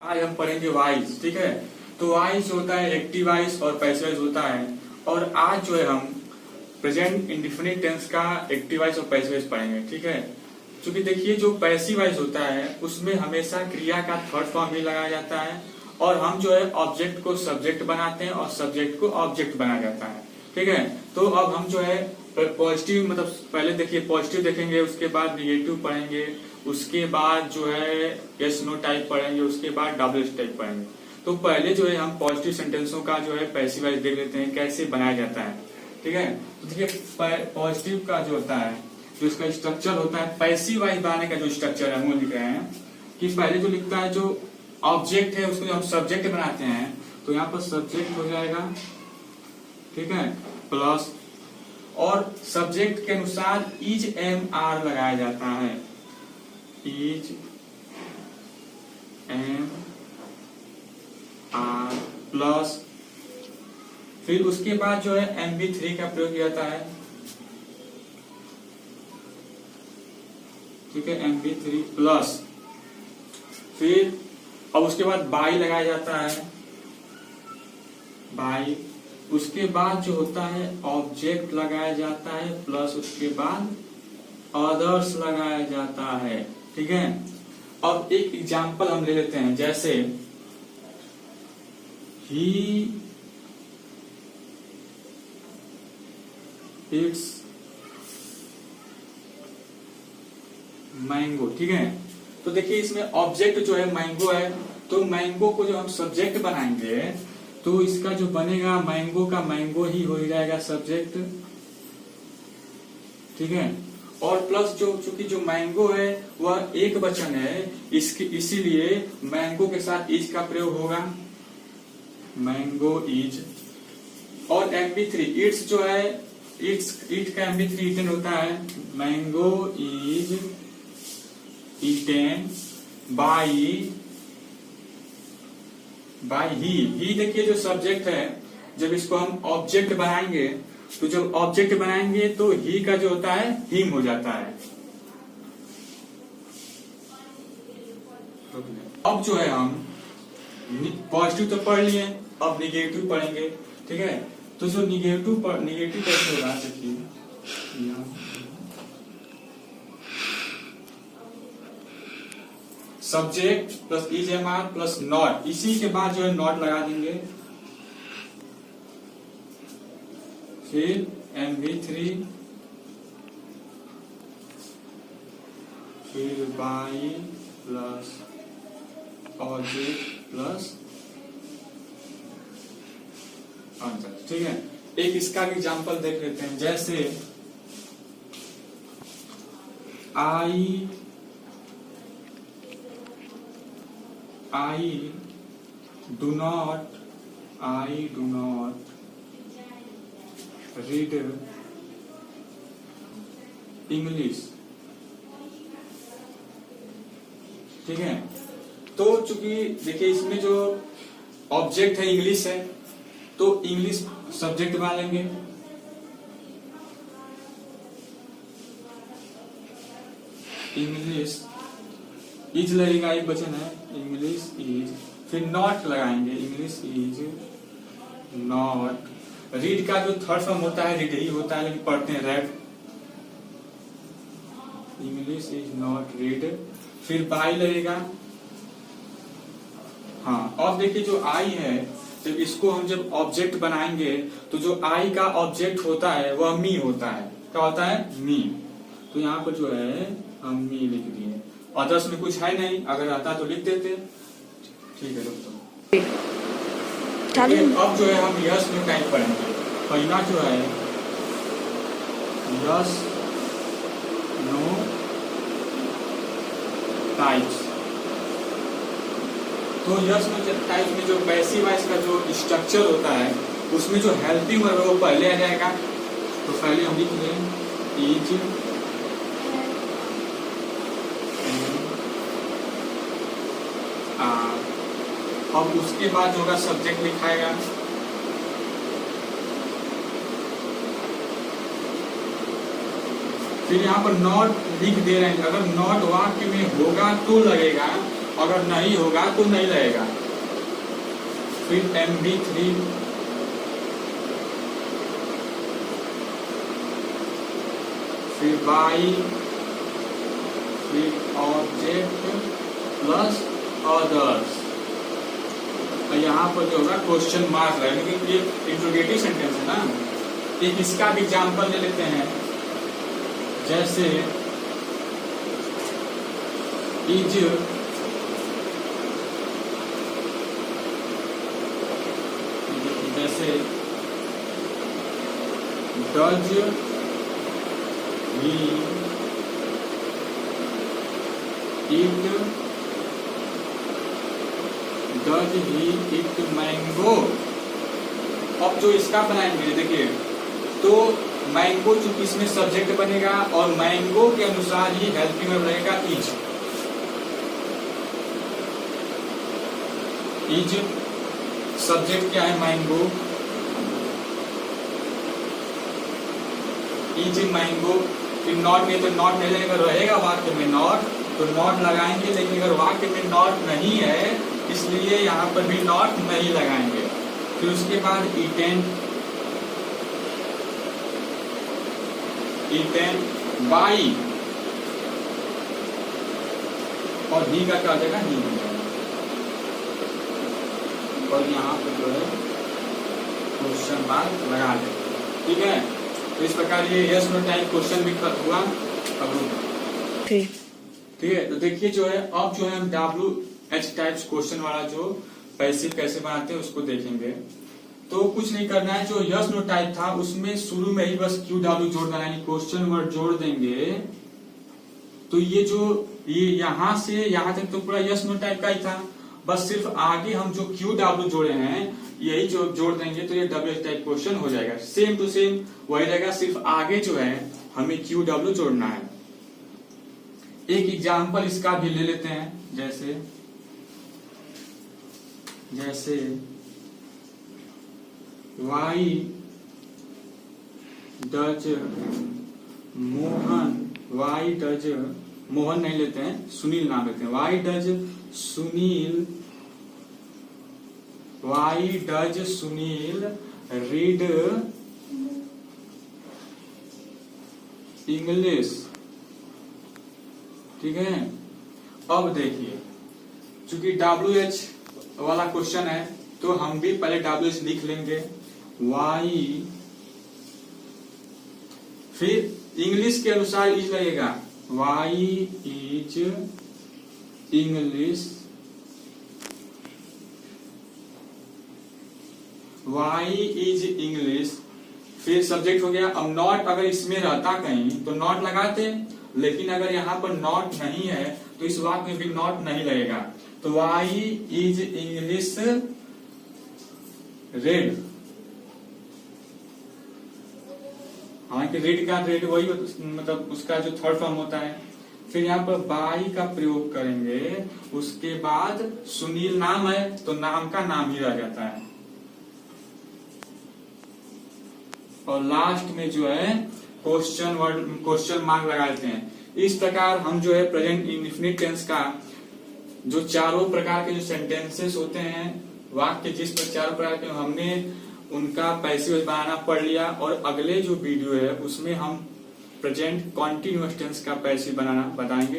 आज हम पढ़ेंगे वाइज। ठीक है, तो वाइज होता है एक्टिव वाइज और पैसिव वाइज होता है। और आज जो है हम प्रेजेंट इंडेफिनिट टेंस का एक्टिव वाइज और पैसिव वाइज पढ़ेंगे। ठीक है, क्योंकि देखिए जो पैसिव वाइज होता है उसमें हमेशा क्रिया का थर्ड फॉर्म ही लगाया जाता है और हम जो है ऑब्जेक्ट को सब्जेक्ट बनाते हैं और सब्जेक्ट को ऑब्जेक्ट बनाया जाता है। ठीक है, तो अब हम जो है पॉजिटिव मतलब पहले देखिए पॉजिटिव देखेंगे, उसके बाद निगेटिव पढ़ेंगे, उसके बाद जो है यस नो टाइप पढ़ेंगे, उसके बाद डबल टाइप पढ़ेंगे। तो पहले जो है हम पॉजिटिव सेंटेंसों का जो है पैसिव वाइज देख लेते हैं कैसे बनाया जाता है। ठीक है, तो देखिए पॉजिटिव का जो होता है जो इसका स्ट्रक्चर होता है, पैसिव वाइज बनाने का जो स्ट्रक्चर है वो लिख रहे हैं कि पहले जो लिखता है जो ऑब्जेक्ट है उसको हम सब्जेक्ट बनाते हैं, तो यहाँ पर सब्जेक्ट हो जाएगा। ठीक है, प्लस और सब्जेक्ट के अनुसार इज एम आर लगाया जाता है, इज एम आर प्लस फिर उसके बाद जो है MB3 का प्रयोग किया जाता है। ठीक है, MB3 प्लस फिर अब उसके बाद बाई लगाया जाता है, बाई उसके बाद जो होता है ऑब्जेक्ट लगाया जाता है प्लस उसके बाद अदर्स लगाया जाता है। ठीक है, अब एक एग्जांपल हम ले लेते हैं, जैसे ही इट्स मैंगो। ठीक है, तो देखिए इसमें ऑब्जेक्ट जो है मैंगो है, तो मैंगो को जो हम सब्जेक्ट बनाएंगे तो इसका जो बनेगा मैंगो का मैंगो ही हो जाएगा सब्जेक्ट। ठीक है, और प्लस जो चूंकि जो मैंगो है वह एक वचन है इसकी, इसीलिए मैंगो के साथ इज का प्रयोग होगा, मैंगो इज। और MB3 इट्स जो है इट का MB3 इटन होता है, मैंगो इज इटेन बाई ही देखिए जो सब्जेक्ट है जब इसको हम ऑब्जेक्ट बनाएंगे तो जब ऑब्जेक्ट बनाएंगे तो ही का जो होता है हिम हो जाता है। अब जो है हम पॉजिटिव तो पढ़ लिए, अब निगेटिव पढ़ेंगे। ठीक है, तो जो निगेटिव कैसे होगा देखिए, subject plus is M R plus not, इसी के बाद जो है नॉट लगा देंगे, फिर MB3 फिर by plus object plus answer. ठीक है, एक इसका भी एग्जांपल देख लेते हैं, जैसे I do not read English. ठीक है, तो चूंकि देखिए इसमें जो ऑब्जेक्ट है इंग्लिश है तो इंग्लिश सब्जेक्ट बना लेंगे, इंग्लिश इज लगेगा, एक वचन है इंग्लिश इज, फिर नॉट लगाएंगे, इंग्लिश इज नॉट। रीड का जो थर्ड फॉर्म होता है रीड ही होता है लेकिन पढ़ते हैं red, English is not read, फिर बाई लगेगा। हाँ, और देखिए जो आई है जब इसको हम जब ऑब्जेक्ट बनाएंगे तो जो आई का ऑब्जेक्ट होता है वह मी होता है, क्या होता है मी, तो यहाँ पर जो है हम मी लिख दिए, अदर्स में कुछ है नहीं, अगर आता तो लिख देते। ठीक है दोस्तों, अब जो है हम यस नो टाइप पढ़ेंगे। पहला जो है यस नो टाइप्स, तो यस नो टाइप में जो पैसिव वाइज का जो स्ट्रक्चर होता है उसमें जो हेल्पिंग वर्ब है वो पहले आ जाएगा, तो पहले हम लिख लें इज अब उसके बाद जो होगा सब्जेक्ट लिखाएगा, फिर यहाँ पर नॉट लिख दे रहे हैं, अगर नॉट वाक्य में होगा तो लगेगा, अगर नहीं होगा तो नहीं लगेगा। फिर MB3, फिर बाई, फिर ऑब्जेक्ट प्लस अदर्स। यहाँ पर जो होगा क्वेश्चन मार्क है, लेकिन ये इंट्रोगेटिव सेंटेंस है ना। एक इसका भी एग्जाम्पल ले लेते हैं, जैसे इज, जैसे does he it, does he it mango. अब जो इसका बनाएंगे देखिए, तो मैंगो चूंकि इसमें सब्जेक्ट बनेगा और मैंगो के अनुसार ही हेल्पिंग वर्ब रहेगा इज। इज सब्जेक्ट क्या है? मैंगो। Is mango. फिर नॉट में तो नॉट नहीं लगेगा, रहेगा वाक्य में नॉट तो नॉट लगाएंगे, लेकिन अगर वाक्य में नॉट नहीं है इसलिए यहाँ पर भी नॉट नहीं लगाएंगे। फिर उसके बाद ईटेन, ईटेन बाई, और ही का क्या हो जाएगा? ही हो जाएगा। और यहाँ पर जो है क्वेश्चन मार्क लगा दे, ठीक है। तो इस प्रकार ये यस नो टाइप क्वेश्चन भी हुआ। अब ठीक है, तो देखिए जो है अब जो है हम WH टाइप्स क्वेश्चन वाला जो पैसिव कैसे बनाते हैं उसको देखेंगे। तो कुछ नहीं करना है, जो यस नो टाइप था उसमें शुरू में ही बस QW जोड़ देना, यानी क्वेश्चन वर्ड जोड़ देंगे। तो ये जो ये यहाँ से यहाँ तक तो पूरा यस नो टाइप का ही था, बस सिर्फ आगे हम जो QW जोड़े हैं यही जो जोड़ देंगे तो ये WH टाइप क्वेश्चन हो जाएगा। सेम टू सेम वही रहेगा, सिर्फ आगे जो है हमें QW जोड़ना है। एक एग्जाम्पल इसका भी ले लेते हैं, जैसे जैसे why does Mohan, why does Mohan नहीं लेते हैं, सुनील नाम लेते हैं। Why does Sunil, why does Sunil read English, ठीक है। अब देखिए चूंकि WH वाला क्वेश्चन है तो हम भी पहले WH लिख लेंगे, वाई, फिर इंग्लिश के अनुसार इज लगेगा, Y is English, Y is English, फिर सब्जेक्ट हो गया। अब नॉट अगर इसमें रहता कहीं तो नॉट लगाते, लेकिन अगर यहाँ पर नॉट नहीं है तो इस वाक्य में भी नॉट नहीं लगेगा। तो वाई इज इंग्लिश रेड, हालांकि रेड का रेड वही मतलब उसका जो थर्ड फॉर्म होता है। फिर यहाँ पर बाई का प्रयोग करेंगे, उसके बाद सुनील नाम है तो नाम का नाम ही रह जाता है, और लास्ट में जो है क्वेश्चन मार्क लगा देते हैं। इस प्रकार हम जो है प्रेजेंट इंडेफिनिट टेंस का जो चारों प्रकार के जो सेंटेंसेस होते हैं, वाक्य जिस पर चारों प्रकार के हमने उनका पैसिव बनाना पढ़ लिया, और अगले जो वीडियो है उसमें हम प्रेजेंट कॉन्टिन्यूअस टेंस का पैसिव बनाना बताएंगे।